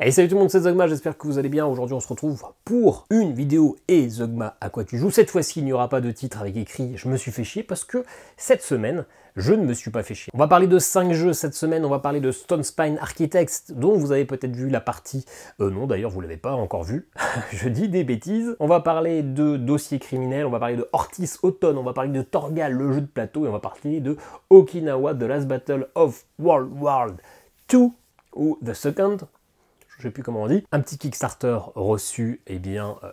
Hey, salut tout le monde, c'est Zogma, j'espère que vous allez bien. Aujourd'hui on se retrouve pour une vidéo et Zogma à quoi tu joues. Cette fois-ci il n'y aura pas de titre avec écrit je me suis fait chier parce que cette semaine je ne me suis pas fait chier. On va parler de 5 jeux cette semaine, on va parler de Stone Spine Architects dont vous avez peut-être vu la partie... non d'ailleurs vous l'avez pas encore vu, je dis des bêtises. On va parler de Dossier criminel, on va parler de Ortis Autumn, on va parler de Torgal, le jeu de plateau, et on va parler de Okinawa, The Last Battle of World War 2 ou The Second. Je sais plus comment on dit, un petit Kickstarter reçu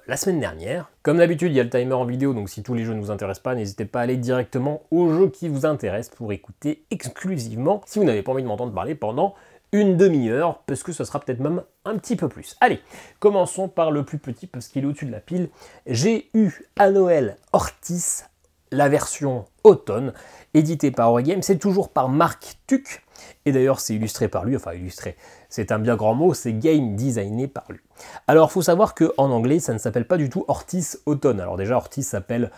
la semaine dernière. Comme d'habitude, il y a le timer en vidéo, donc si tous les jeux ne vous intéressent pas, n'hésitez pas à aller directement au jeu qui vous intéresse pour écouter exclusivement, si vous n'avez pas envie de m'entendre parler pendant une demi-heure, parce que ce sera peut-être même un petit peu plus. Allez, commençons par le plus petit, parce qu'il est au-dessus de la pile. J'ai eu à Noël Ortis, la version automne, édité par Eurogame, c'est toujours par Mark Tuck, et d'ailleurs c'est illustré par lui, enfin illustré, c'est un bien grand mot, c'est game designé par lui. Alors il faut savoir qu'en anglais ça ne s'appelle pas du tout Ortis Autumn, alors déjà Ortis s'appelle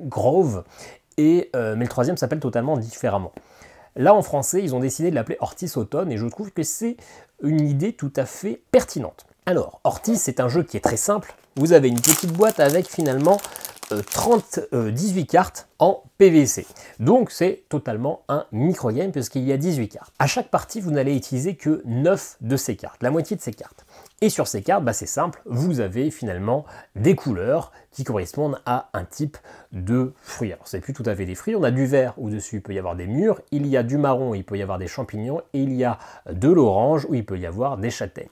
Grove, mais le troisième s'appelle totalement différemment. Là en français ils ont décidé de l'appeler Ortis Autumn, et je trouve que c'est une idée tout à fait pertinente. Alors Ortis c'est un jeu qui est très simple, vous avez une petite boîte avec finalement 18 cartes en PVC. Donc c'est totalement un micro-game puisqu'il y a 18 cartes. À chaque partie, vous n'allez utiliser que 9 de ces cartes, la moitié de ces cartes. Et sur ces cartes, c'est simple, vous avez finalement des couleurs qui correspondent à un type de fruit. Alors c'est plus tout à fait des fruits, on a du vert où dessus il peut y avoir des mûres, il y a du marron où il peut y avoir des champignons, et il y a de l'orange où il peut y avoir des châtaignes.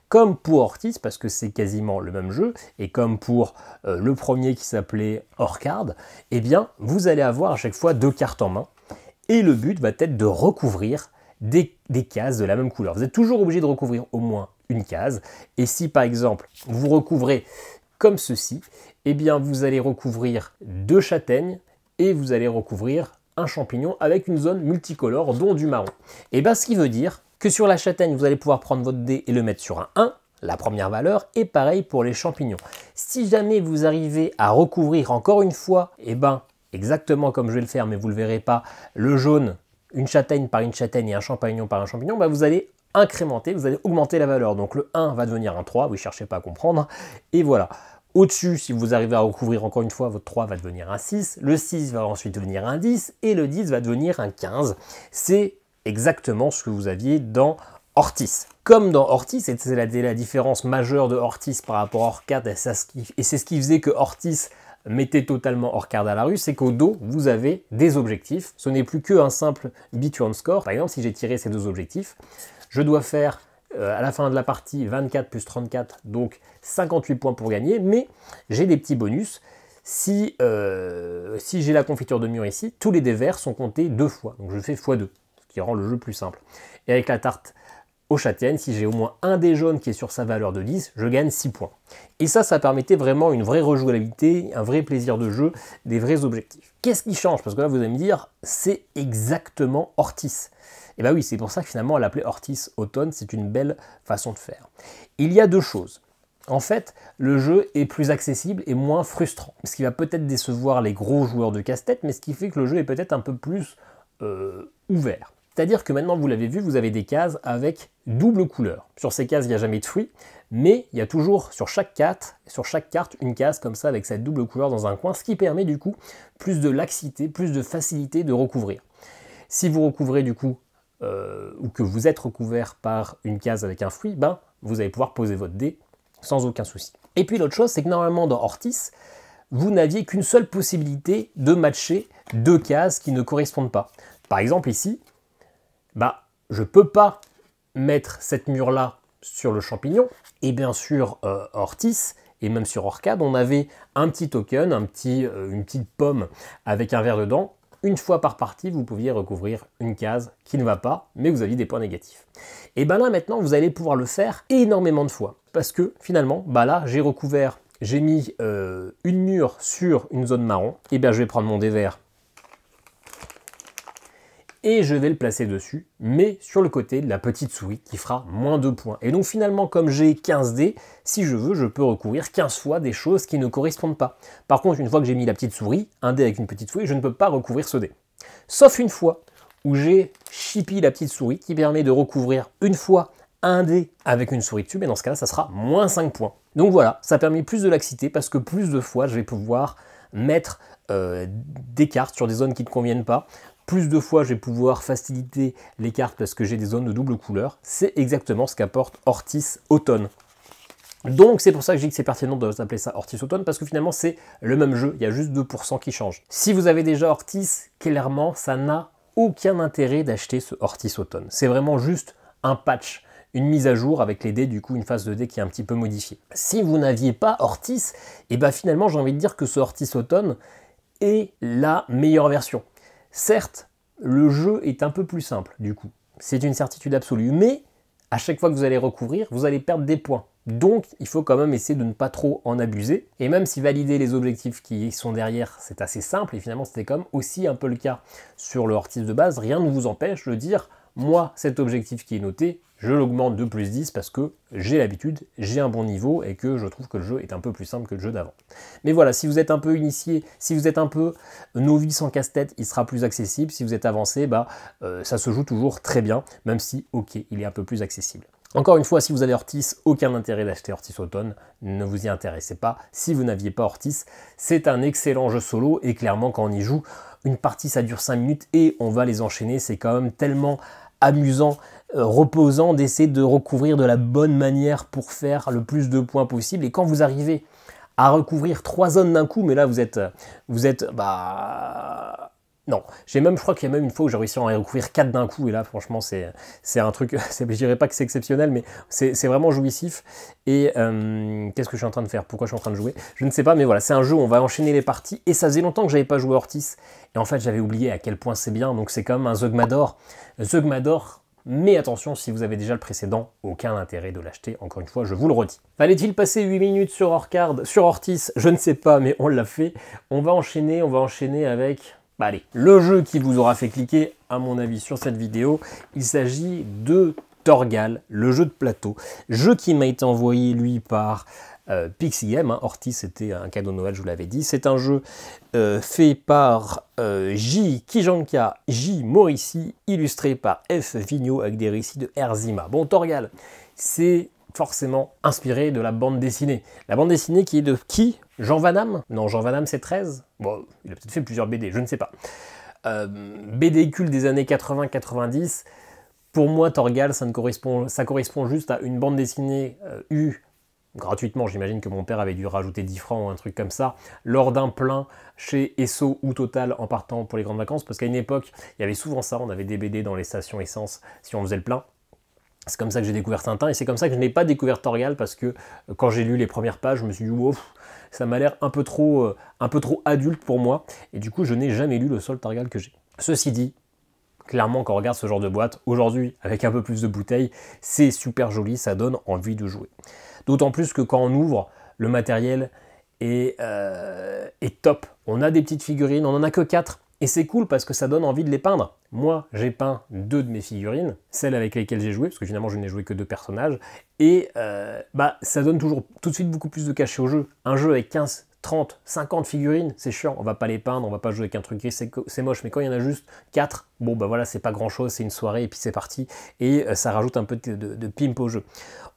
Comme pour Ortis, parce que c'est quasiment le même jeu, et comme pour le premier qui s'appelait Orcard, eh bien, vous allez avoir à chaque fois 2 cartes en main, et le but va être de recouvrir des cases de la même couleur. Vous êtes toujours obligé de recouvrir au moins une case, et si par exemple, vous recouvrez comme ceci, eh bien, vous allez recouvrir 2 châtaignes, et vous allez recouvrir un champignon avec une zone multicolore, dont du marron. Et bien, ce qui veut dire que sur la châtaigne, vous allez pouvoir prendre votre dé et le mettre sur un 1, la première valeur, et pareil pour les champignons. Si jamais vous arrivez à recouvrir encore une fois, exactement comme je vais le faire, mais vous ne le verrez pas, le jaune, une châtaigne par une châtaigne et un champignon par un champignon, vous allez incrémenter, vous allez augmenter la valeur. Donc le 1 va devenir un 3, vous ne cherchez pas à comprendre, et voilà. Au-dessus, si vous arrivez à recouvrir encore une fois, votre 3 va devenir un 6, le 6 va ensuite devenir un 10, et le 10 va devenir un 15. C'est exactement ce que vous aviez dans Ortis. Comme dans Ortis, et c'est la différence majeure de Ortis par rapport à Orcard, et c'est ce qui faisait que Ortis mettait totalement Orcard à la rue, c'est qu'au dos, vous avez des objectifs. Ce n'est plus qu'un simple beat your own score. Par exemple, si j'ai tiré ces 2 objectifs, je dois faire à la fin de la partie 24 plus 34, donc 58 points pour gagner, mais j'ai des petits bonus. Si j'ai la confiture de mûre ici, tous les dés verts sont comptés 2 fois, donc je fais x2. Qui rend le jeu plus simple. Et avec la tarte aux châtaignes, si j'ai au moins un dé jaune qui est sur sa valeur de 10, je gagne 6 points. Et ça permettait vraiment une vraie rejouabilité, un vrai plaisir de jeu, des vrais objectifs. Qu'est-ce qui change? Parce que là, vous allez me dire, c'est exactement Ortis. Et bien oui, c'est pour ça que finalement, elle l'appelait Ortis Autumn, c'est une belle façon de faire. Il y a 2 choses. En fait, le jeu est plus accessible et moins frustrant. Ce qui va peut-être décevoir les gros joueurs de casse-tête, mais ce qui fait que le jeu est peut-être un peu plus ouvert. C'est-à-dire que maintenant, vous l'avez vu, vous avez des cases avec double couleur. Sur ces cases, il n'y a jamais de fruits, mais il y a toujours sur chaque carte, une case comme ça avec cette double couleur dans un coin, ce qui permet du coup plus de laxité, plus de facilité de recouvrir. Si vous recouvrez du coup, ou que vous êtes recouvert par une case avec un fruit, vous allez pouvoir poser votre dé sans aucun souci. Et puis l'autre chose, c'est que normalement dans Ortis, vous n'aviez qu'une seule possibilité de matcher 2 cases qui ne correspondent pas. Par exemple ici, je ne peux pas mettre cette mûre-là sur le champignon. Et bien sûr, Ortis, et même sur Orcade, on avait un petit token, une petite pomme avec un verre dedans. Une fois par partie, vous pouviez recouvrir une case qui ne va pas, mais vous aviez des points négatifs. Et là, maintenant, vous allez pouvoir le faire énormément de fois. Parce que finalement, là, j'ai recouvert, j'ai mis une mûre sur une zone marron. Et bien, je vais prendre mon dé vert et je vais le placer dessus, mais sur le côté de la petite souris qui fera moins 2 points. Et donc finalement, comme j'ai 15 dés, si je veux, je peux recouvrir 15 fois des choses qui ne correspondent pas. Par contre, une fois que j'ai mis la petite souris, un dé avec une petite souris, je ne peux pas recouvrir ce dé. Sauf une fois où j'ai chippy la petite souris qui permet de recouvrir une fois un dé avec une souris dessus, mais dans ce cas-là, ça sera moins 5 points. Donc voilà, ça permet plus de laxité parce que plus de fois, je vais pouvoir mettre des cartes sur des zones qui ne conviennent pas. Plus de fois, je vais pouvoir faciliter les cartes parce que j'ai des zones de double couleur. C'est exactement ce qu'apporte Ortis Automne. Donc c'est pour ça que je dis que c'est pertinent de s'appeler ça Ortis Automne, parce que finalement c'est le même jeu, il y a juste 2% qui changent. Si vous avez déjà Ortis, clairement ça n'a aucun intérêt d'acheter ce Ortis Automne. C'est vraiment juste un patch, une mise à jour avec les dés, du coup une phase de dés qui est un petit peu modifiée. Si vous n'aviez pas Ortis, et bien finalement j'ai envie de dire que ce Ortis Automne est la meilleure version. Certes, le jeu est un peu plus simple du coup, c'est une certitude absolue, mais à chaque fois que vous allez recouvrir, vous allez perdre des points. Donc, il faut quand même essayer de ne pas trop en abuser. Et même si valider les objectifs qui sont derrière, c'est assez simple, et finalement c'était comme aussi un peu le cas sur le Ortis de base, rien ne vous empêche de dire, moi, cet objectif qui est noté, je l'augmente de plus 10 parce que j'ai l'habitude, j'ai un bon niveau, et que je trouve que le jeu est un peu plus simple que le jeu d'avant. Mais voilà, si vous êtes un peu initié, si vous êtes un peu novice en casse-tête, il sera plus accessible. Si vous êtes avancé, ça se joue toujours très bien, même si, ok, il est un peu plus accessible. Encore une fois, si vous avez Ortis, aucun intérêt d'acheter Ortis Automne, ne vous y intéressez pas. Si vous n'aviez pas Ortis, c'est un excellent jeu solo, et clairement quand on y joue, une partie ça dure 5 minutes et on va les enchaîner, c'est quand même tellement amusant, reposant d'essayer de recouvrir de la bonne manière pour faire le plus de points possible. Et quand vous arrivez à recouvrir 3 zones d'un coup, mais là vous êtes non, je crois qu'il y a même une fois où j'ai réussi à en recouvrir 4 d'un coup, et là franchement c'est un truc, je dirais pas que c'est exceptionnel, mais c'est vraiment jouissif. Et qu'est-ce que je suis en train de faire? Pourquoi je suis en train de jouer? Je ne sais pas, mais voilà, c'est un jeu où on va enchaîner les parties, et ça faisait longtemps que j'avais pas joué Ortis, et en fait j'avais oublié à quel point c'est bien, donc c'est comme un Zeugmador. Zeugmador, mais attention, si vous avez déjà le précédent, aucun intérêt de l'acheter, encore une fois, je vous le redis. Fallait-il passer 8 minutes sur Ortis? Je ne sais pas, mais on l'a fait. On va enchaîner avec... allez, le jeu qui vous aura fait cliquer, à mon avis, sur cette vidéo, il s'agit de Torgal, le jeu de plateau. Jeu qui m'a été envoyé, lui, par Pixie Game. Ortis, c'était un cadeau de Noël, je vous l'avais dit. C'est un jeu fait par J. Kijanka, J. Maurici, illustré par F. Vigneault, avec des récits de Herzima. Bon, Torgal, c'est forcément inspiré de la bande dessinée. La bande dessinée qui est de qui? Jean Van Damme? Non, Jean Van Damme c'est 13. Bon, il a peut-être fait plusieurs BD, je ne sais pas. BD culte des années 80-90. Pour moi, Torgal, ça correspond juste à une bande dessinée gratuitement. J'imagine que mon père avait dû rajouter 10 francs ou un truc comme ça, lors d'un plein chez Esso ou Total en partant pour les grandes vacances. Parce qu'à une époque, il y avait souvent ça, on avait des BD dans les stations essence si on faisait le plein. C'est comme ça que j'ai découvert Tintin, et c'est comme ça que je n'ai pas découvert Torgal, parce que quand j'ai lu les premières pages, je me suis dit, wow, ça m'a l'air un peu trop adulte pour moi, et du coup je n'ai jamais lu le seul Torgal que j'ai. Ceci dit, clairement quand on regarde ce genre de boîte, aujourd'hui, avec un peu plus de bouteilles, c'est super joli, ça donne envie de jouer. D'autant plus que quand on ouvre, le matériel est top. On a des petites figurines, on n'en a que 4, et c'est cool parce que ça donne envie de les peindre. Moi, j'ai peint 2 de mes figurines, celles avec lesquelles j'ai joué, parce que finalement je n'ai joué que 2 personnages, et ça donne toujours tout de suite beaucoup plus de cachet au jeu. Un jeu avec 15, 30, 50 figurines, c'est chiant, on va pas les peindre, on va pas jouer avec un truc gris, c'est moche, mais quand il y en a juste 4, bon voilà, c'est pas grand chose, c'est une soirée et puis c'est parti, et ça rajoute un peu de pimp au jeu.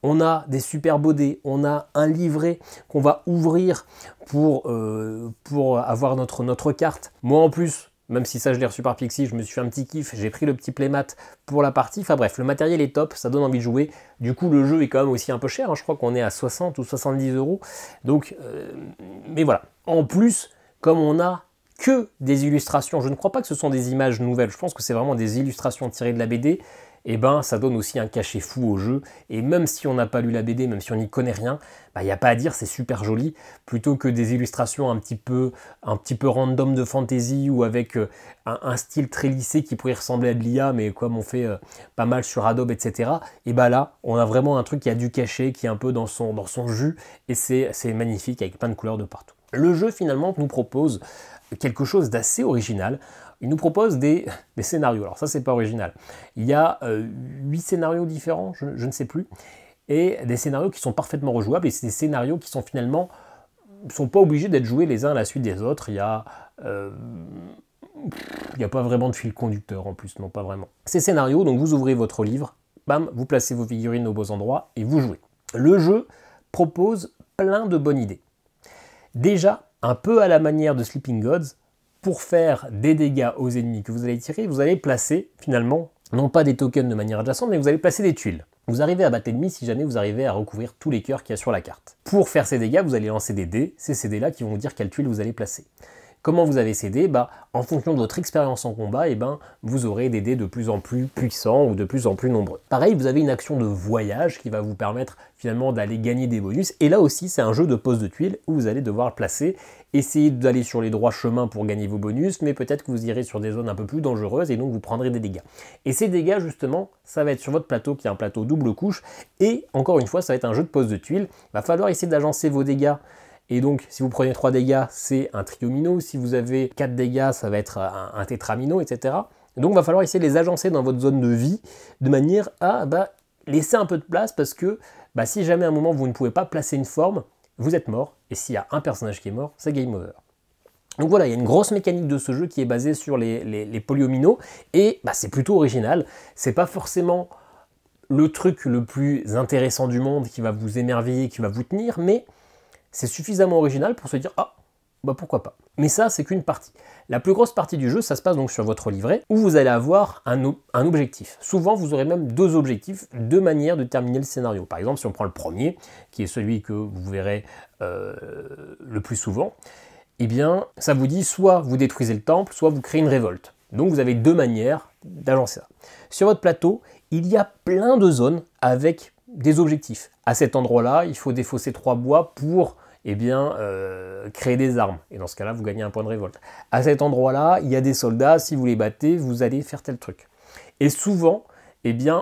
On a des super beaux dés, on a un livret qu'on va ouvrir pour avoir notre carte. Moi en plus, même si ça je l'ai reçu par Pixie, je me suis fait un petit kiff, j'ai pris le petit playmat pour la partie, enfin bref, le matériel est top, ça donne envie de jouer, du coup le jeu est quand même aussi un peu cher, je crois qu'on est à 60 ou 70 €, donc, mais voilà, en plus, comme on a que des illustrations, je ne crois pas que ce sont des images nouvelles, je pense que c'est vraiment des illustrations tirées de la BD, et ça donne aussi un cachet fou au jeu, et même si on n'a pas lu la BD, même si on n'y connaît rien, il n'y a pas à dire, c'est super joli, plutôt que des illustrations un petit peu random de fantasy, ou avec un style très lissé qui pourrait ressembler à de l'IA, mais comme on fait pas mal sur Adobe, etc., et là, on a vraiment un truc qui a du cachet, qui est un peu dans son jus, et c'est magnifique, avec plein de couleurs de partout. Le jeu, finalement, nous propose quelque chose d'assez original. Il nous propose des scénarios. Alors ça, c'est pas original. Il y a 8 scénarios différents, je ne sais plus, et des scénarios qui sont parfaitement rejouables, et c'est des scénarios qui sont finalement sont pas obligés d'être joués les uns à la suite des autres. Il y a pas vraiment de fil conducteur en plus, non, pas vraiment. Ces scénarios, donc vous ouvrez votre livre, bam, vous placez vos figurines aux beaux endroits et vous jouez. Le jeu propose plein de bonnes idées. Déjà, un peu à la manière de Sleeping Gods, pour faire des dégâts aux ennemis que vous allez tirer, vous allez placer finalement, non pas des tokens de manière adjacente, mais vous allez placer des tuiles. Vous arrivez à battre l'ennemi si jamais vous arrivez à recouvrir tous les cœurs qu'il y a sur la carte. Pour faire ces dégâts, vous allez lancer des dés, c'est ces dés-là qui vont vous dire quelle tuile vous allez placer. Comment vous avez ces dés? En fonction de votre expérience en combat, vous aurez des dés de plus en plus puissants ou de plus en plus nombreux. Pareil, vous avez une action de voyage qui va vous permettre finalement d'aller gagner des bonus. Et là aussi, c'est un jeu de pose de tuiles où vous allez devoir le placer, essayer d'aller sur les droits chemins pour gagner vos bonus, mais peut-être que vous irez sur des zones un peu plus dangereuses et donc vous prendrez des dégâts. Et ces dégâts, justement, ça va être sur votre plateau qui est un plateau double couche. Et encore une fois, ça va être un jeu de pose de tuiles. Il va falloir essayer d'agencer vos dégâts. Et donc, si vous prenez 3 dégâts, c'est un triomino. Si vous avez 4 dégâts, ça va être un tétramino, etc. Donc, il va falloir essayer de les agencer dans votre zone de vie, de manière à laisser un peu de place, parce que si jamais à un moment, vous ne pouvez pas placer une forme, vous êtes mort. Et s'il y a un personnage qui est mort, c'est game over. Donc voilà, il y a une grosse mécanique de ce jeu qui est basée sur les polyomino. Et c'est plutôt original. C'est pas forcément le truc le plus intéressant du monde qui va vous émerveiller, qui va vous tenir, mais c'est suffisamment original pour se dire « Ah, pourquoi pas ». Mais ça, c'est qu'une partie. La plus grosse partie du jeu, ça se passe donc sur votre livret, où vous allez avoir un objectif. Souvent, vous aurez même 2 objectifs, 2 manières de terminer le scénario. Par exemple, si on prend le premier, qui est celui que vous verrez le plus souvent, ça vous dit soit vous détruisez le temple, soit vous créez une révolte. Donc vous avez 2 manières d'agencer ça. Sur votre plateau, il y a plein de zones avec des objectifs. À cet endroit-là, il faut défausser 3 bois pour créer des armes. Et dans ce cas-là, vous gagnez un point de révolte. À cet endroit-là, il y a des soldats, si vous les battez, vous allez faire tel truc. Et souvent,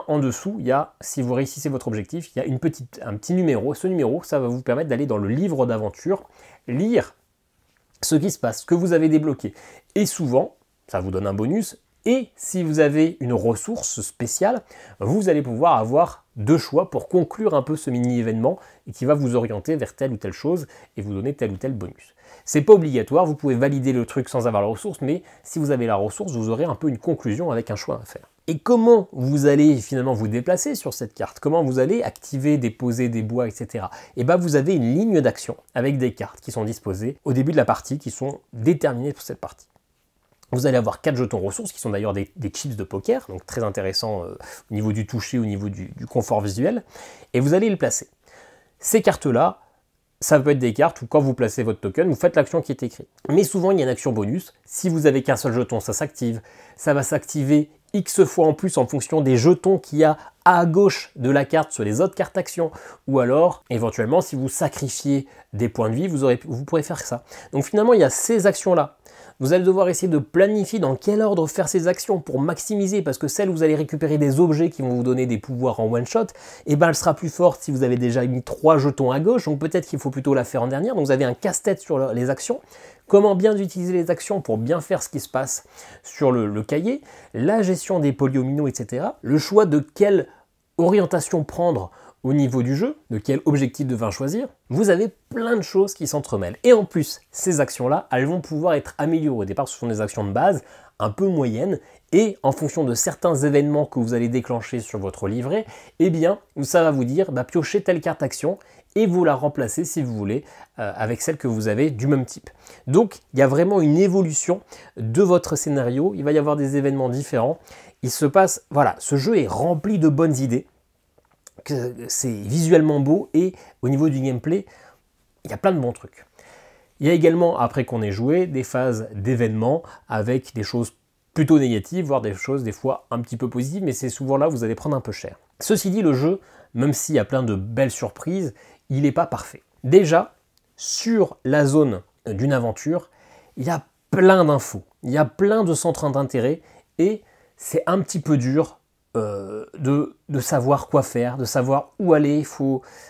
en dessous, si vous réussissez votre objectif, il y a un petit numéro. Ce numéro, ça va vous permettre d'aller dans le livre d'aventure, lire ce qui se passe, ce que vous avez débloqué. Et souvent, ça vous donne un bonus. Et si vous avez une ressource spéciale, vous allez pouvoir avoir 2 choix pour conclure un peu ce mini-événement et qui va vous orienter vers telle ou telle chose et vous donner tel ou tel bonus. C'est pas obligatoire, vous pouvez valider le truc sans avoir la ressource, mais si vous avez la ressource, vous aurez un peu une conclusion avec un choix à faire. Et comment vous allez finalement vous déplacer sur cette carte? Comment vous allez activer, déposer des bois, etc. Vous avez une ligne d'action avec des cartes qui sont disposées au début de la partie, qui sont déterminées pour cette partie. Vous allez avoir 4 jetons ressources qui sont d'ailleurs des chips de poker, donc très intéressant au niveau du toucher, au niveau du confort visuel, et vous allez les placer. Ces cartes-là, ça peut être des cartes où quand vous placez votre token, vous faites l'action qui est écrite. Mais souvent, il y a une action bonus. Si vous avez qu'un seul jeton, ça s'active. Ça va s'activer X fois en plus en fonction des jetons qu'il y a à gauche de la carte sur les autres cartes actions. Ou alors, éventuellement, si vous sacrifiez des points de vie, vous pourrez faire ça. Donc finalement, il y a ces actions-là. Vous allez devoir essayer de planifier dans quel ordre faire ces actions pour maximiser, parce que celle où vous allez récupérer des objets qui vont vous donner des pouvoirs en one shot, elle sera plus forte si vous avez déjà mis 3 jetons à gauche, donc peut-être qu'il faut plutôt la faire en dernière. Donc vous avez un casse-tête sur les actions. Comment bien utiliser les actions pour bien faire ce qui se passe sur le cahier, la gestion des polyomino, etc. Le choix de quelle orientation prendre au niveau du jeu, de quel objectif de vin choisir, vous avez plein de choses qui s'entremêlent. Et en plus, ces actions-là, elles vont pouvoir être améliorées. Au départ, ce sont des actions de base, un peu moyennes, et en fonction de certains événements que vous allez déclencher sur votre livret, ça va vous dire, piochez telle carte action, et vous la remplacez, si vous voulez, avec celle que vous avez du même type. Donc, il y a vraiment une évolution de votre scénario, il va y avoir des événements différents. Il se passe, ce jeu est rempli de bonnes idées, c'est visuellement beau et au niveau du gameplay, il y a plein de bons trucs. Il y a également, après qu'on ait joué, des phases d'événements avec des choses plutôt négatives, voire des choses des fois un petit peu positives, mais c'est souvent là où vous allez prendre un peu cher. Ceci dit, le jeu, même s'il y a plein de belles surprises, il n'est pas parfait. Déjà, sur la zone d'une aventure, il y a plein d'infos, il y a plein de centres d'intérêt et c'est un petit peu dur de savoir quoi faire, de savoir où aller.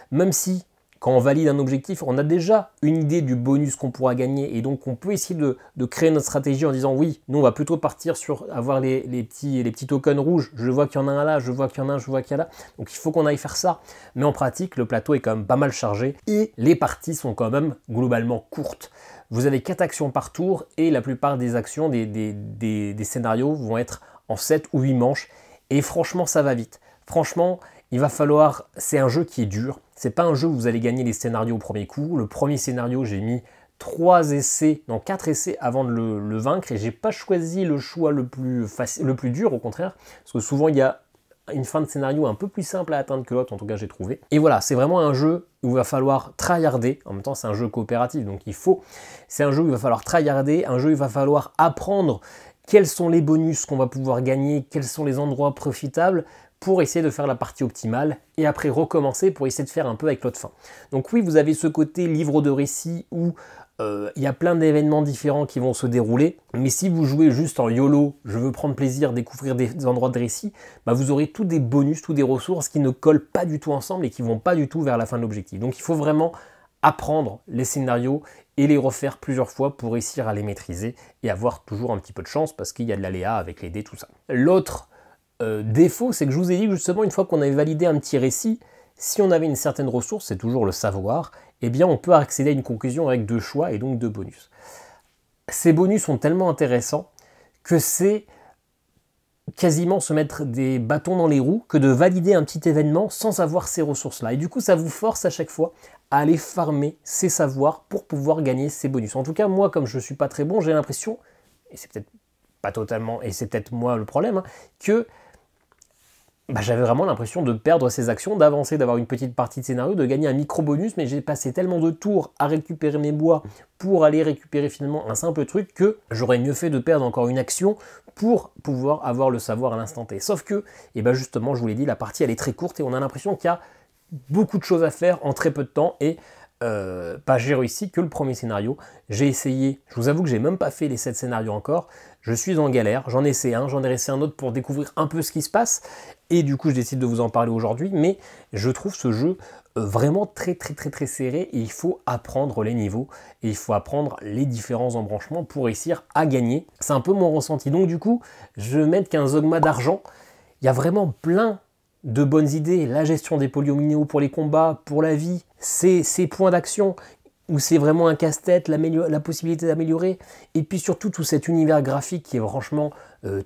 Même si, quand on valide un objectif, on a déjà une idée du bonus qu'on pourra gagner et donc on peut essayer de créer notre stratégie en disant oui, nous on va plutôt partir sur avoir les petits tokens rouges, je vois qu'il y en a un là, je vois qu'il y en a un, je vois qu'il y en a là, donc il faut qu'on aille faire ça. Mais en pratique, le plateau est quand même pas mal chargé et les parties sont quand même globalement courtes. Vous avez 4 actions par tour et la plupart des actions, des scénarios vont être en 7 ou 8 manches. Et franchement, ça va vite. franchement, il va falloir... C'est un jeu qui est dur. C'est pas un jeu où vous allez gagner les scénarios au premier coup. Le premier scénario, j'ai mis 4 essais avant de le vaincre, et j'ai pas choisi le choix le plus dur, au contraire, parce que souvent il y a une fin de scénario un peu plus simple à atteindre que l'autre, en tout cas j'ai trouvé. Et voilà, c'est vraiment un jeu où il va falloir tryharder. En même temps, c'est un jeu coopératif, donc c'est un jeu où il va falloir tryharder, un jeu où il va falloir apprendre quels sont les bonus qu'on va pouvoir gagner, quels sont les endroits profitables, pour essayer de faire la partie optimale, et après recommencer pour essayer de faire un peu avec l'autre fin. Donc oui, vous avez ce côté livre de récit où il y a plein d'événements différents qui vont se dérouler, mais si vous jouez juste en YOLO, je veux prendre plaisir, découvrir des endroits de récit, bah vous aurez tous des bonus, tous des ressources qui ne collent pas du tout ensemble et qui vont pas du tout vers la fin de l'objectif. Donc il faut vraiment apprendre les scénarios et les refaire plusieurs fois pour réussir à les maîtriser et avoir toujours un petit peu de chance, parce qu'il y a de l'aléa avec les dés, tout ça. L'autre défaut, c'est que je vous ai dit justement, une fois qu'on avait validé un petit récit, si on avait une certaine ressource, c'est toujours le savoir, eh bien on peut accéder à une conclusion avec 2 choix et donc 2 bonus. Ces bonus sont tellement intéressants que c'est quasiment se mettre des bâtons dans les roues que de valider un petit événement sans avoir ces ressources-là. Et du coup, ça vous force à chaque fois à aller farmer ces savoirs pour pouvoir gagner ces bonus. En tout cas, moi, comme je ne suis pas très bon, j'ai l'impression, et c'est peut-être pas totalement, et c'est peut-être moi le problème, hein, que j'avais vraiment l'impression de perdre ces actions, d'avancer, d'avoir une petite partie de scénario, de gagner un micro-bonus, mais j'ai passé tellement de tours à récupérer mes bois pour aller récupérer finalement un simple truc que j'aurais mieux fait de perdre encore une action pour pouvoir avoir le savoir à l'instant T. Sauf que, justement, je vous l'ai dit, la partie elle est très courte et on a l'impression qu'il y a beaucoup de choses à faire en très peu de temps, et j'ai réussi que le premier scénario. J'ai essayé, je vous avoue que j'ai même pas fait les 7 scénarios encore, je suis en galère, j'en ai essayé un, j'en ai essayé un autre pour découvrir un peu ce qui se passe, et du coup je décide de vous en parler aujourd'hui, mais je trouve ce jeu vraiment très serré, et il faut apprendre les niveaux, et il faut apprendre les différents embranchements pour réussir à gagner. C'est un peu mon ressenti, donc du coup, je vais mettre qu'un Zogma d'argent. Il y a vraiment plein de bonnes idées, la gestion des polyomino pour les combats, pour la vie, ces points d'action où c'est vraiment un casse-tête, la possibilité d'améliorer, et puis surtout tout cet univers graphique qui est franchement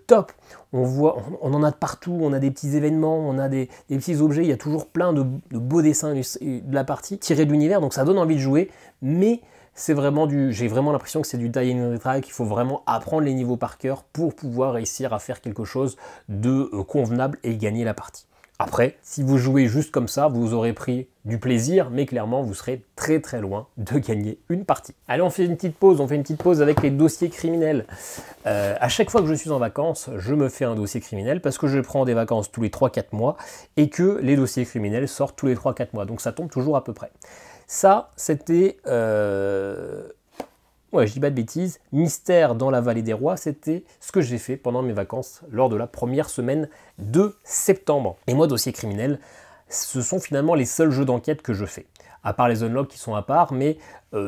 top. On en a de partout, on a des petits événements, on a des petits objets, il y a toujours plein de beaux dessins de la partie tirés de l'univers, donc ça donne envie de jouer, mais c'est vraiment j'ai vraiment l'impression que c'est du die and retry, qu'il faut vraiment apprendre les niveaux par cœur pour pouvoir réussir à faire quelque chose de convenable et gagner la partie. Après, si vous jouez juste comme ça, vous aurez pris du plaisir, mais clairement, vous serez très loin de gagner une partie. Allez, on fait une petite pause avec les dossiers criminels. À chaque fois que je suis en vacances, je me fais un dossier criminel parce que je prends des vacances tous les 3-4 mois et que les dossiers criminels sortent tous les 3-4 mois, donc ça tombe toujours à peu près. Ça, c'était... Ouais, je dis pas de bêtises, Mystère dans la vallée des rois, c'était ce que j'ai fait pendant mes vacances lors de la première semaine de septembre. Et moi, dossier criminel, ce sont finalement les seuls jeux d'enquête que je fais. À part les unlocks qui sont à part, mais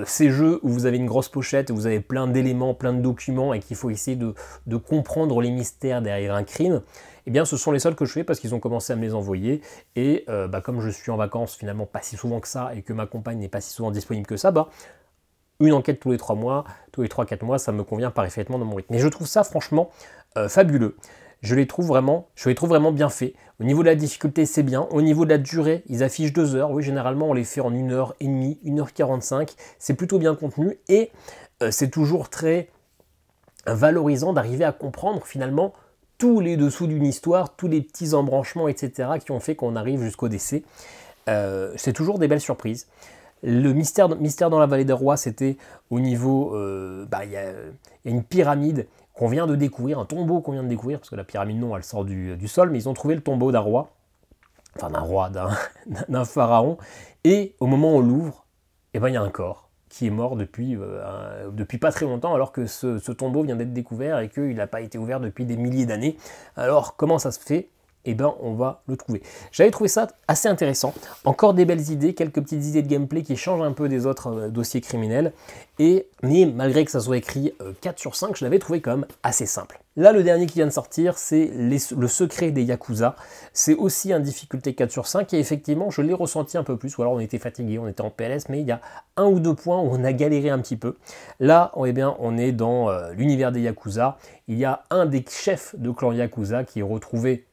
ces jeux où vous avez une grosse pochette, où vous avez plein d'éléments, plein de documents et qu'il faut essayer de comprendre les mystères derrière un crime, eh bien ce sont les seuls que je fais parce qu'ils ont commencé à me les envoyer. Et comme je suis en vacances finalement pas si souvent que ça et que ma compagne n'est pas si souvent disponible que ça, une enquête tous les 3 mois, tous les 3-4 mois, ça me convient parfaitement dans mon rythme. Mais je trouve ça franchement fabuleux. Je les trouve vraiment bien faits. Au niveau de la difficulté, c'est bien. Au niveau de la durée, ils affichent 2 heures. Oui, généralement, on les fait en 1h30, 1h45. C'est plutôt bien contenu et c'est toujours très valorisant d'arriver à comprendre finalement tous les dessous d'une histoire, tous les petits embranchements, etc. qui ont fait qu'on arrive jusqu'au décès. C'est toujours des belles surprises. Le mystère dans la vallée des rois, c'était au niveau... il y a une pyramide qu'on vient de découvrir, un tombeau qu'on vient de découvrir, parce que la pyramide, non, elle sort du sol, mais ils ont trouvé le tombeau d'un roi, d'un pharaon, et au moment où on l'ouvre, il y a un corps qui est mort depuis pas très longtemps, alors que ce tombeau vient d'être découvert et qu'il n'a pas été ouvert depuis des milliers d'années. Alors, comment ça se fait ? On va le trouver. J'avais trouvé ça assez intéressant. Encore des belles idées, quelques petites idées de gameplay qui changent un peu des autres dossiers criminels. Mais malgré que ça soit écrit 4 sur 5, je l'avais trouvé quand même assez simple. Là, le dernier qui vient de sortir, c'est le secret des Yakuza. C'est aussi un difficulté 4 sur 5 et effectivement, je l'ai ressenti un peu plus. Ou alors on était fatigué, on était en PLS, mais il y a 1 ou 2 points où on a galéré un petit peu. Là, on est dans l'univers des Yakuza. Il y a un des chefs de clan Yakuza qui est retrouvé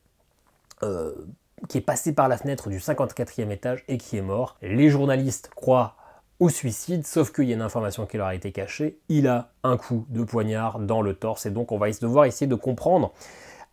qui est passé par la fenêtre du 54e étage et qui est mort. Les journalistes croient au suicide, sauf qu'il y a une information qui leur a été cachée. Il a un coup de poignard dans le torse et donc on va devoir essayer de comprendre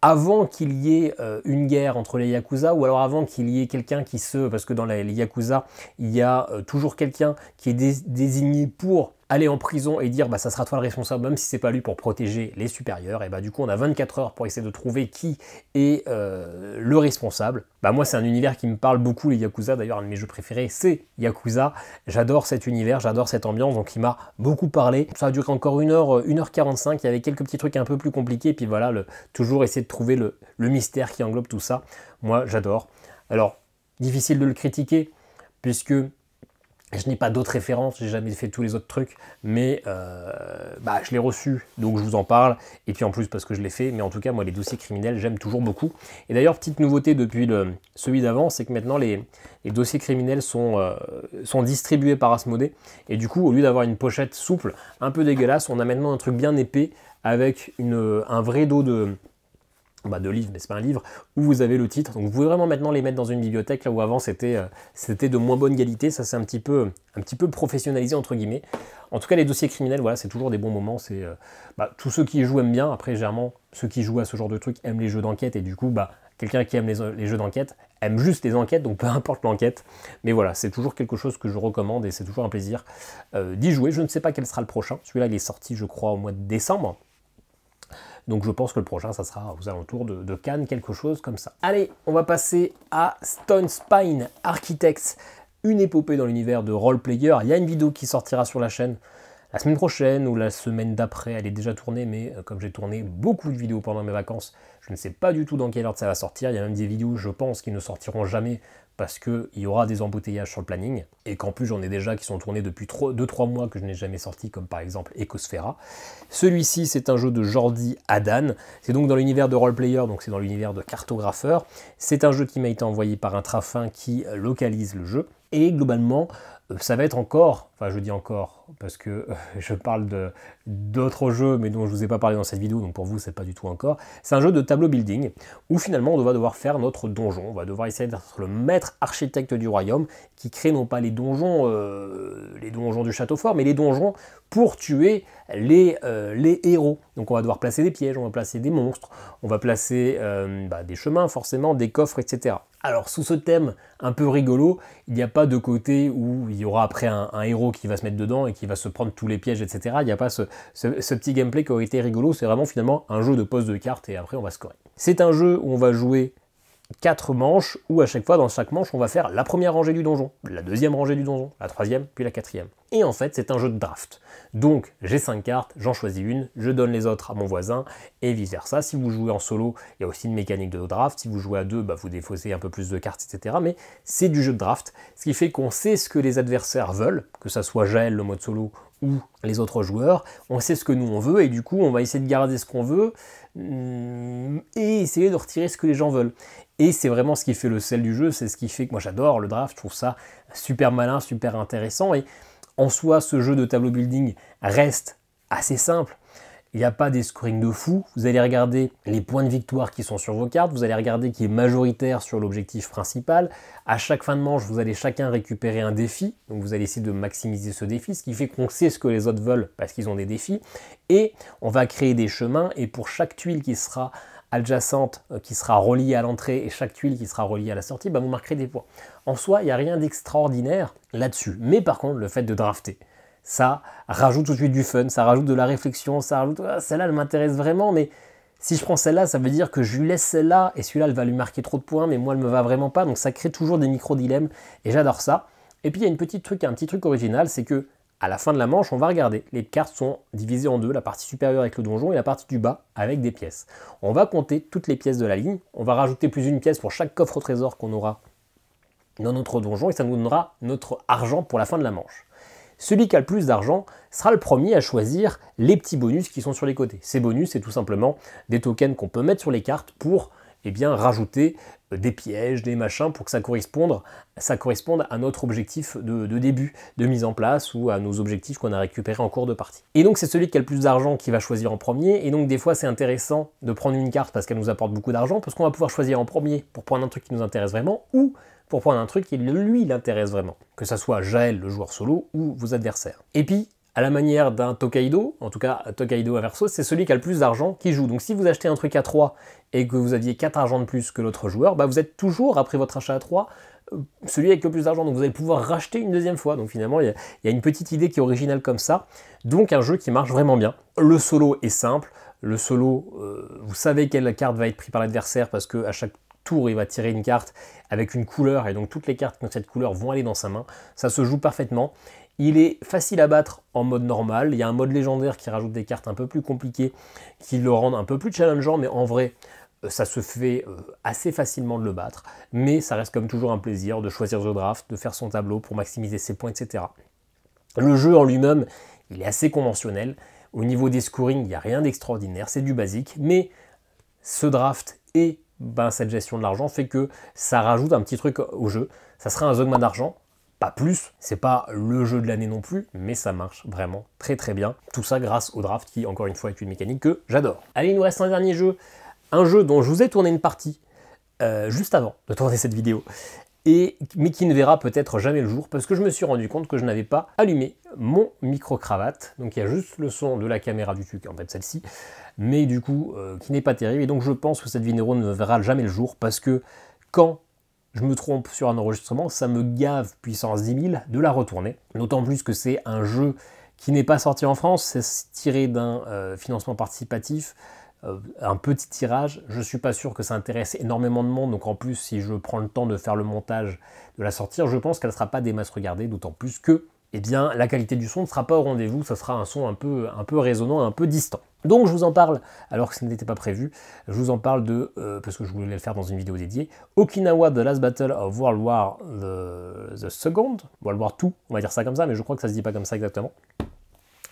avant qu'il y ait une guerre entre les Yakuza, ou alors avant qu'il y ait quelqu'un qui se... Parce que dans les Yakuza, il y a toujours quelqu'un qui est désigné pour aller en prison et dire bah ça sera toi le responsable, même si c'est pas lui, pour protéger les supérieurs. Et bah du coup on a 24 heures pour essayer de trouver qui est le responsable. Bah moi c'est un univers qui me parle beaucoup, les Yakuza. D'ailleurs un de mes jeux préférés c'est Yakuza. J'adore cet univers, j'adore cette ambiance, donc il m'a beaucoup parlé. Ça a duré encore 1h45, il y avait quelques petits trucs un peu plus compliqués, et puis voilà, toujours essayer de trouver le mystère qui englobe tout ça. Moi j'adore. Alors difficile de le critiquer, puisque je n'ai pas d'autres références, j'ai jamais fait tous les autres trucs, mais je l'ai reçu, donc je vous en parle, et puis en plus parce que je l'ai fait, mais en tout cas, moi, les dossiers criminels, j'aime toujours beaucoup. Et d'ailleurs, petite nouveauté depuis celui d'avant, c'est que maintenant, les dossiers criminels sont distribués par Asmodée, et du coup, au lieu d'avoir une pochette souple, un peu dégueulasse, on a maintenant un truc bien épais, avec un vrai dos de livre, mais c'est pas un livre, où vous avez le titre. Donc vous pouvez vraiment maintenant les mettre dans une bibliothèque, là où avant c'était de moins bonne qualité. Ça c'est un petit peu professionnalisé entre guillemets. En tout cas les dossiers criminels, voilà, c'est toujours des bons moments. C'est tous ceux qui y jouent aiment bien. Après généralement ceux qui jouent à ce genre de trucs aiment les jeux d'enquête, et du coup quelqu'un qui aime les jeux d'enquête aime juste les enquêtes, donc peu importe l'enquête. Mais voilà, c'est toujours quelque chose que je recommande et c'est toujours un plaisir d'y jouer. Je ne sais pas quel sera le prochain. Celui-là il est sorti je crois au mois de décembre. Donc je pense que le prochain, ça sera aux alentours de Cannes, quelque chose comme ça. Allez, on va passer à Stone Spine Architects, une épopée dans l'univers de Role Player. Il y a une vidéo qui sortira sur la chaîne la semaine prochaine ou la semaine d'après. Elle est déjà tournée, mais comme j'ai tourné beaucoup de vidéos pendant mes vacances, je ne sais pas du tout dans quelle ordre ça va sortir. Il y a même des vidéos, je pense, qui ne sortiront jamais parce qu'il y aura des embouteillages sur le planning, et qu'en plus j'en ai déjà qui sont tournés depuis 2-3 mois que je n'ai jamais sorti, comme par exemple Ecosphera. Celui-ci c'est un jeu de Jordi Adan, c'est donc dans l'univers de roleplayer, donc c'est dans l'univers de cartographeur. C'est un jeu qui m'a été envoyé par un Trafin qui localise le jeu, et globalement ça va être encore, enfin je dis encore parce que je parle d'autres jeux mais dont je ne vous ai pas parlé dans cette vidéo, donc pour vous c'est pas du tout encore. C'est un jeu de tableau building où finalement on va devoir faire notre donjon, on va devoir essayer d'être le maître architecte du royaume qui crée non pas les donjons du château fort, mais les donjons pour tuer les héros. Donc on va devoir placer des pièges, on va placer des monstres, on va placer des chemins forcément, des coffres, etc. Alors sous ce thème un peu rigolo, il n'y a pas de côté où il y aura après un héros qui va se mettre dedans et qui va se prendre tous les pièges, etc. Il n'y a pas ce petit gameplay qui aurait été rigolo, c'est vraiment finalement un jeu de pose de cartes et après on va scorer. C'est un jeu où on va jouer 4 manches, où à chaque fois dans chaque manche on va faire la première rangée du donjon, la deuxième rangée du donjon, la troisième, puis la quatrième. Et en fait c'est un jeu de draft. Donc j'ai 5 cartes, j'en choisis une, je donne les autres à mon voisin, et vice versa. Si vous jouez en solo, il y a aussi une mécanique de draft. Si vous jouez à deux, vous défaussez un peu plus de cartes, etc. Mais c'est du jeu de draft, ce qui fait qu'on sait ce que les adversaires veulent, que ça soit Jaël, le mode solo, ou les autres joueurs, on sait ce que nous on veut, et du coup on va essayer de garder ce qu'on veut, et essayer de retirer ce que les gens veulent. Et c'est vraiment ce qui fait le sel du jeu, c'est ce qui fait que moi j'adore le draft, je trouve ça super malin, super intéressant, et en soi ce jeu de tableau building reste assez simple. Il n'y a pas des scorings de fou, vous allez regarder les points de victoire qui sont sur vos cartes, vous allez regarder qui est majoritaire sur l'objectif principal. À chaque fin de manche, vous allez chacun récupérer un défi, donc vous allez essayer de maximiser ce défi, ce qui fait qu'on sait ce que les autres veulent parce qu'ils ont des défis. Et on va créer des chemins, et pour chaque tuile qui sera adjacente, qui sera reliée à l'entrée, et chaque tuile qui sera reliée à la sortie, vous marquerez des points. En soi, il n'y a rien d'extraordinaire là-dessus. Mais par contre, le fait de drafter, ça rajoute tout de suite du fun, ça rajoute de la réflexion, ça rajoute celle-là elle m'intéresse vraiment, mais si je prends celle-là, ça veut dire que je lui laisse celle-là, et celui-là elle va lui marquer trop de points, mais moi elle me va vraiment pas, donc ça crée toujours des micro-dilemmes, et j'adore ça. Et puis il y a un petit truc original, c'est que à la fin de la manche, on va regarder, les cartes sont divisées en deux, la partie supérieure avec le donjon et la partie du bas avec des pièces. On va compter toutes les pièces de la ligne, on va rajouter plus une pièce pour chaque coffre au trésor qu'on aura dans notre donjon, et ça nous donnera notre argent pour la fin de la manche. Celui qui a le plus d'argent sera le premier à choisir les petits bonus qui sont sur les côtés. Ces bonus, c'est tout simplement des tokens qu'on peut mettre sur les cartes pour eh bien, rajouter des pièges, des machins, pour que ça corresponde à notre objectif de début, de mise en place, ou à nos objectifs qu'on a récupérés en cours de partie. Et donc c'est celui qui a le plus d'argent qui va choisir en premier, et donc des fois c'est intéressant de prendre une carte parce qu'elle nous apporte beaucoup d'argent, parce qu'on va pouvoir choisir en premier pour prendre un truc qui nous intéresse vraiment, ou pour prendre un truc qui lui l'intéresse vraiment, que ça soit Jaël, le joueur solo, ou vos adversaires. Et puis, à la manière d'un Tokaido, en tout cas Tokaido Averso, c'est celui qui a le plus d'argent qui joue. Donc si vous achetez un truc à 3 et que vous aviez 4 argent de plus que l'autre joueur, bah vous êtes toujours, après votre achat à 3, celui avec le plus d'argent. Donc vous allez pouvoir racheter une deuxième fois. Donc finalement, il y a une petite idée qui est originale comme ça. Donc un jeu qui marche vraiment bien. Le solo est simple. Le solo, vous savez quelle carte va être prise par l'adversaire parce qu'à chaque tour, il va tirer une carte avec une couleur et donc toutes les cartes qui ont cette couleur vont aller dans sa main. Ça se joue parfaitement. Il est facile à battre en mode normal. Il y a un mode légendaire qui rajoute des cartes un peu plus compliquées, qui le rendent un peu plus challengeant, mais en vrai, ça se fait assez facilement de le battre. Mais ça reste comme toujours un plaisir de choisir The Draft, de faire son tableau pour maximiser ses points, etc. Le jeu en lui-même, il est assez conventionnel. Au niveau des scorings, il n'y a rien d'extraordinaire, c'est du basique, mais ce draft et cette gestion de l'argent fait que ça rajoute un petit truc au jeu. Ça sera un Zogma d'argent, pas plus, c'est pas le jeu de l'année non plus, mais ça marche vraiment très très bien. Tout ça grâce au draft qui, encore une fois, est une mécanique que j'adore. Allez, il nous reste un dernier jeu, un jeu dont je vous ai tourné une partie juste avant de tourner cette vidéo, mais qui ne verra peut-être jamais le jour parce que je me suis rendu compte que je n'avais pas allumé mon micro-cravate. Donc il y a juste le son de la caméra du truc, en fait celle-ci, mais du coup qui n'est pas terrible. Et donc je pense que cette vidéo ne verra jamais le jour parce que quand je me trompe sur un enregistrement, ça me gave puissance 10 000 de la retourner. D'autant plus que c'est un jeu qui n'est pas sorti en France, c'est tiré d'un financement participatif. Un petit tirage, je ne suis pas sûr que ça intéresse énormément de monde, donc en plus si je prends le temps de faire le montage, de la sortir, je pense qu'elle ne sera pas des masses regardées, d'autant plus que la qualité du son ne sera pas au rendez-vous, ça sera un son un peu résonnant, un peu distant. Donc je vous en parle, alors que ce n'était pas prévu, je vous en parle parce que je voulais le faire dans une vidéo dédiée, Okinawa The Last Battle of World War the Second, World War II, on va dire ça comme ça, mais je crois que ça se dit pas comme ça exactement.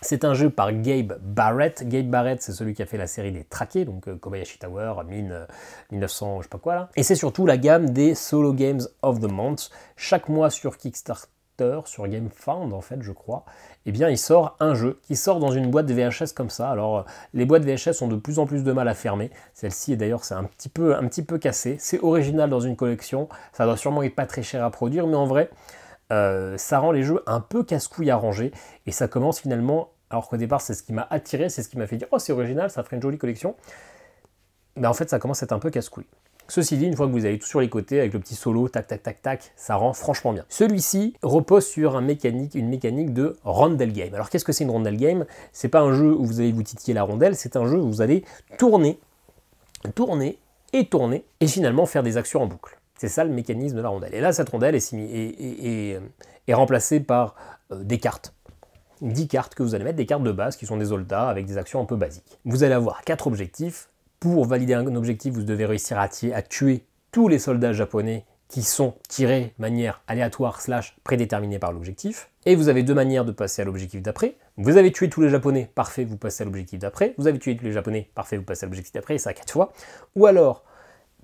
C'est un jeu par Gabe Barrett. Gabe Barrett, c'est celui qui a fait la série des traqués, donc Kobayashi Tower, Mine 1900, je sais pas quoi là. Et c'est surtout la gamme des Solo Games of the Month. Chaque mois sur Kickstarter, sur GameFound en fait, je crois, eh bien il sort un jeu qui sort dans une boîte de VHS comme ça. Alors les boîtes VHS ont de plus en plus de mal à fermer. Celle-ci d'ailleurs c'est un petit peu cassé. C'est original dans une collection. Ça doit sûrement être pas très cher à produire, mais en vrai, ça rend les jeux un peu casse-couille à ranger et ça commence finalement, alors qu'au départ c'est ce qui m'a attiré, c'est ce qui m'a fait dire oh c'est original, ça ferait une jolie collection, mais en fait ça commence à être un peu casse-couille. Ceci dit, une fois que vous avez tout sur les côtés avec le petit solo, tac tac tac tac, ça rend franchement bien. Celui-ci repose sur une mécanique de rondel game. Alors qu'est-ce que c'est une rondel game? C'est pas un jeu où vous allez vous titiller la rondelle, c'est un jeu où vous allez tourner et finalement faire des actions en boucle. C'est ça le mécanisme de la rondelle. Et là, cette rondelle est remplacée par des cartes. 10 cartes que vous allez mettre, des cartes de base qui sont des soldats avec des actions un peu basiques. Vous allez avoir 4 objectifs. Pour valider un objectif, vous devez réussir à tuer tous les soldats japonais qui sont tirés de manière aléatoire / prédéterminée par l'objectif. Et vous avez 2 manières de passer à l'objectif d'après. Vous avez tué tous les japonais, parfait, vous passez à l'objectif d'après. Vous avez tué tous les japonais, parfait, vous passez à l'objectif d'après, et ça 4 fois. Ou alors,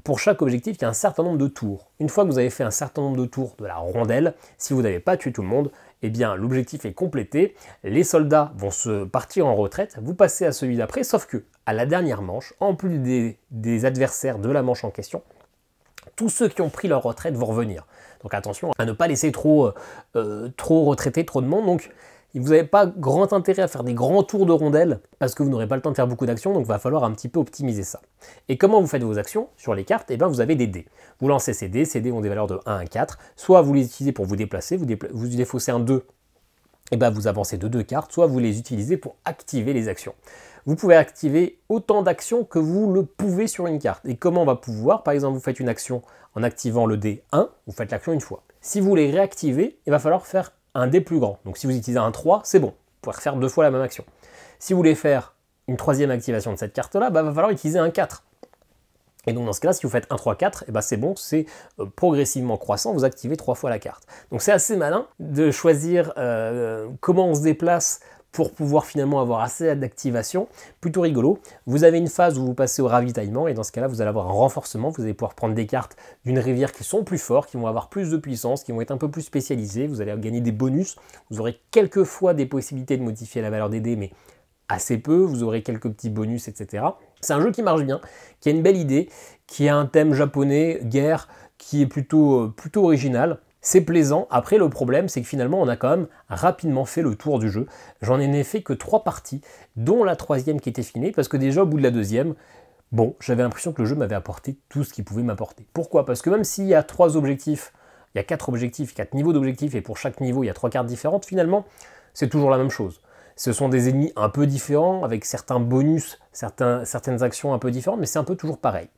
pour chaque objectif, il y a un certain nombre de tours. Une fois que vous avez fait un certain nombre de tours de la rondelle, si vous n'avez pas tué tout le monde, eh bien l'objectif est complété, les soldats vont se partir en retraite, vous passez à celui d'après, sauf que à la dernière manche, en plus des adversaires de la manche en question, tous ceux qui ont pris leur retraite vont revenir. Donc attention à ne pas laisser trop retraiter trop de monde. Donc vous n'avez pas grand intérêt à faire des grands tours de rondelles parce que vous n'aurez pas le temps de faire beaucoup d'actions, donc il va falloir un petit peu optimiser ça. Et comment vous faites vos actions sur les cartes? Eh bien vous avez des dés. Vous lancez ces dés ont des valeurs de 1 à 4, soit vous les utilisez pour vous déplacer, vous défaussez un 2, et bien vous avancez de 2 cartes, soit vous les utilisez pour activer les actions. Vous pouvez activer autant d'actions que vous le pouvez sur une carte. Et comment on va pouvoir? Par exemple, vous faites une action en activant le dé 1, vous faites l'action une fois. Si vous voulez réactiver, il va falloir faire un dé plus grand. Donc si vous utilisez un 3, c'est bon. Vous pouvez refaire 2 fois la même action. Si vous voulez faire une 3e activation de cette carte-là, il va falloir utiliser un 4. Et donc dans ce cas-là, si vous faites 1, 3, 4, et c'est bon, c'est progressivement croissant, vous activez 3 fois la carte. Donc c'est assez malin de choisir comment on se déplace pour pouvoir finalement avoir assez d'activation, plutôt rigolo. Vous avez une phase où vous passez au ravitaillement et dans ce cas-là, vous allez avoir un renforcement. Vous allez pouvoir prendre des cartes d'une rivière qui sont plus fortes, qui vont avoir plus de puissance, qui vont être un peu plus spécialisées. Vous allez gagner des bonus. Vous aurez quelques fois des possibilités de modifier la valeur des dés, mais assez peu. Vous aurez quelques petits bonus, etc. C'est un jeu qui marche bien, qui a une belle idée, qui a un thème japonais, guerre, qui est plutôt original. C'est plaisant. Après, le problème, c'est que finalement, on a quand même rapidement fait le tour du jeu. J'en ai fait que 3 parties, dont la 3e qui était filmée, parce que déjà, au bout de la 2e, bon, j'avais l'impression que le jeu m'avait apporté tout ce qu'il pouvait m'apporter. Pourquoi? Parce que même s'il y a 3 objectifs, il y a 4 objectifs, 4 niveaux d'objectifs, et pour chaque niveau, il y a 3 cartes différentes, finalement, c'est toujours la même chose. Ce sont des ennemis un peu différents, avec certains bonus, certaines actions un peu différentes, mais c'est un peu toujours pareil.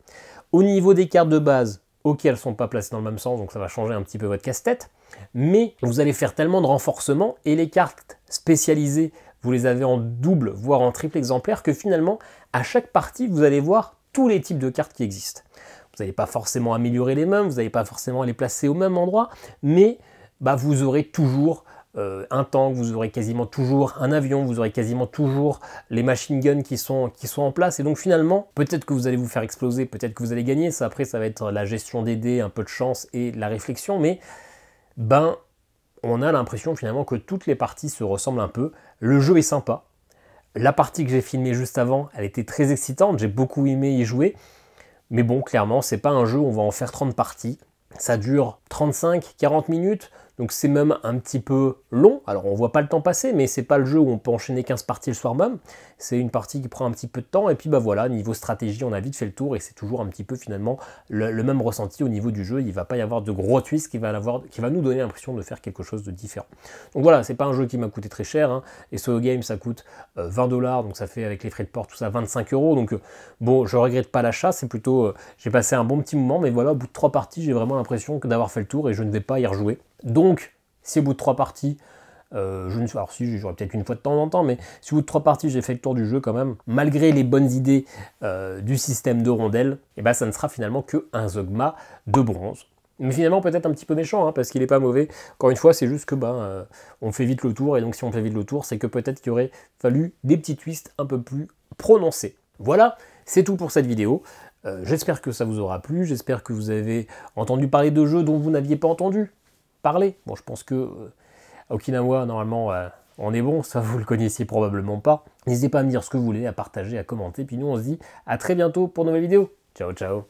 Au niveau des cartes de base, ok, elles ne sont pas placées dans le même sens, donc ça va changer un petit peu votre casse-tête, mais vous allez faire tellement de renforcements, et les cartes spécialisées, vous les avez en double, voire en triple exemplaire, que finalement, à chaque partie, vous allez voir tous les types de cartes qui existent. Vous n'allez pas forcément améliorer les mêmes, vous n'allez pas forcément les placer au même endroit, mais vous aurez toujours un tank, vous aurez quasiment toujours un avion, vous aurez quasiment toujours les machine guns qui sont en place, et donc finalement, peut-être que vous allez vous faire exploser, peut-être que vous allez gagner, ça après ça va être la gestion des dés, un peu de chance et de la réflexion, mais on a l'impression finalement que toutes les parties se ressemblent un peu, le jeu est sympa, la partie que j'ai filmée juste avant, elle était très excitante, j'ai beaucoup aimé y jouer, mais bon, clairement, c'est pas un jeu où on va en faire 30 parties, ça dure 35-40 minutes, donc c'est même un petit peu long. Alors on voit pas le temps passer, mais c'est pas le jeu où on peut enchaîner 15 parties le soir même. C'est une partie qui prend un petit peu de temps, et puis voilà, niveau stratégie, on a vite fait le tour, et c'est toujours un petit peu finalement le même ressenti au niveau du jeu. Il va pas y avoir de gros twists qui va nous donner l'impression de faire quelque chose de différent. Donc voilà, c'est pas un jeu qui m'a coûté très cher, hein. Et Solo Game, ça coûte 20$, donc ça fait avec les frais de port, tout ça, 25€. Donc bon, je regrette pas l'achat, c'est plutôt, j'ai passé un bon petit moment, mais voilà, au bout de 3 parties, j'ai vraiment l'impression d'avoir fait le tour, et je ne vais pas y rejouer. Donc, si au bout de 3 parties, alors si j'aurais peut-être une fois de temps en temps, mais si au bout de 3 parties j'ai fait le tour du jeu quand même, malgré les bonnes idées du système de rondelles, et ça ne sera finalement qu'un Zogma de bronze. Mais finalement peut-être un petit peu méchant, hein, parce qu'il n'est pas mauvais. Encore une fois, c'est juste que on fait vite le tour, et donc si on fait vite le tour, c'est que peut-être qu'il aurait fallu des petits twists un peu plus prononcés. Voilà, c'est tout pour cette vidéo. J'espère que ça vous aura plu, j'espère que vous avez entendu parler de jeux dont vous n'aviez pas entendu parler. Bon, je pense que Okinawa, normalement, on est bon, ça vous le connaissiez probablement pas. N'hésitez pas à me dire ce que vous voulez, à partager, à commenter, puis nous on se dit à très bientôt pour une nouvelle vidéo. Ciao, ciao.